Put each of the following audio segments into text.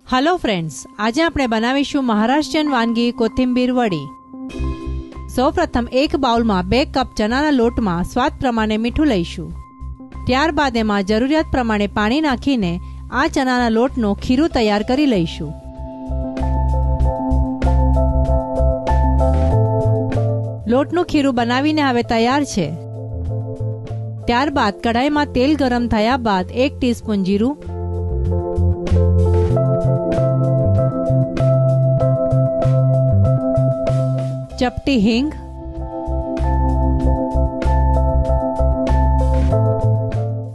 Hello friends, आज આપણે બનાવીશું મહારાષ્ટ્રીયન વાનગી કોથિંબીર વડી। સૌપ્રથમ એક બાઉલમાં 2 કપ ચણાના લોટમાં સ્વાદ પ્રમાણે મીઠું લઈશું। ત્યારબાદ એમાં જરૂરિયાત પ્રમાણે પાણી નાખીને આ ચણાના લોટનો ખીરું તૈયાર કરી લઈશું। લોટનું ખીરું બનાવીને હવે તૈયાર છે। ત્યારબાદ કઢાઈમાં તેલ ગરમ થયા બાદ 1 ટીસ્પૂન જીરું, चपटी हींग,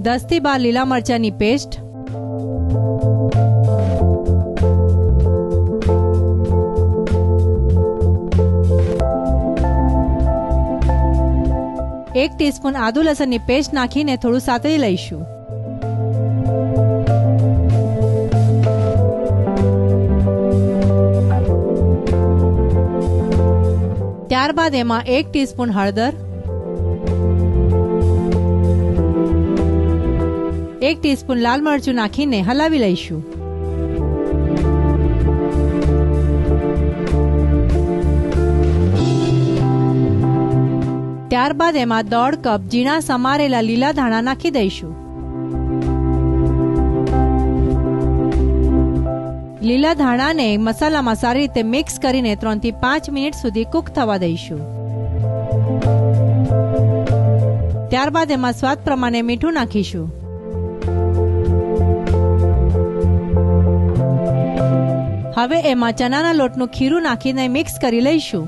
10 થી 12 લીલા મરચાની પેસ્ટ, એક ટીસ્પૂન આદુ લસણની પેસ્ટ નાખીને થોડું સાતળી લઈશું। ત્યારબાદ એમાં 1 ટીસ્પૂન હળદર, 1 ટીસ્પૂન લાલ મરચું નાખીને હલાવી લઈશું। ત્યારબાદ એમાં 1/2 કપ ઝીણા સમારેલા લીલા ધાણા નાખી દઈશું। લીલા ધાણાને મસાલામાં સારી રીતે મિક્સ કરીને 3 થી 5 મિનિટ સુધી કૂક થવા દઈશું। ત્યારબાદ એમાં સ્વાદ પ્રમાણે મીઠું નાખીશું। હવે એમાં ચણાના લોટનું ખીરું નાખીને મિક્સ કરી લઈશું।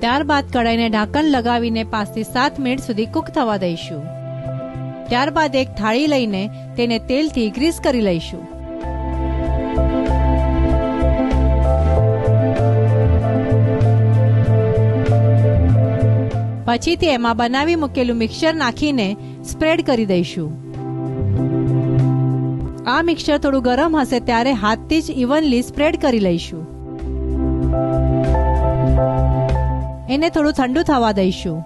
ત્યારબાદ કઢાઈને ઢાંકણ લગાવીને 5 થી 7 મિનિટ સુધી કૂક થવા દઈશું। ત્યારબાદ એક થાળી લઈને તેને તેલથી ગ્રીસ કરી લઈશું। પછીથી એમાં બનાવી મૂકેલું મિક્સર નાખીને સ્પ્રેડ કરી દઈશું। આ મિક્સર થોડું ગરમ હશે ત્યારે હાથથી જ ઇવનલી સ્પ્રેડ કરી લઈશું। એને થોડું ઠંડુ થવા દઈશું।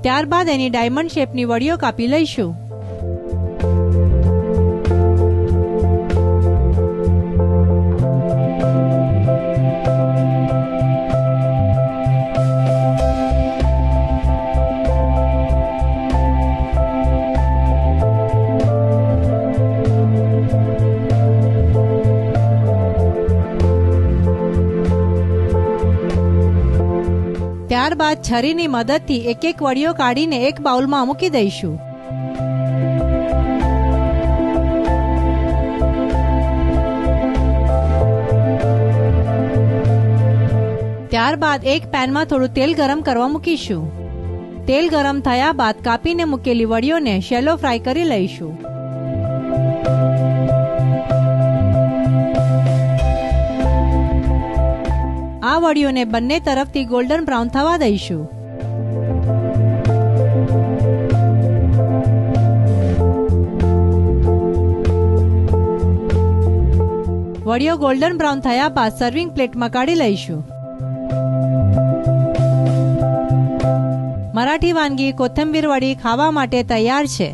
ત્યારબાદ એની ડાયમંડ શેપની વડીઓ કાપી લઈશું। ત્યારબાદ છરીની મદદથી એક એક વડીઓ કાઢીને એક બાઉલમાં મૂકી દઈશું। ત્યારબાદ એક પેનમાં થોડું તેલ ગરમ કરવા મૂકીશું। તેલ ગરમ થયા બાદ કાપીને મૂકેલી વડીઓને શેલો ફ્રાય કરી લઈશું। આ વડીઓને બંને તરફથી ગોલ્ડન બ્રાઉન થવા દઈશું। વડીઓ ગોલ્ડન બ્રાઉન થયા બાદ સર્વિંગ પ્લેટમાં કાઢી લઈશું। મરાઠી વાનગી કોથિંબીર વડી ખાવા માટે તૈયાર છે।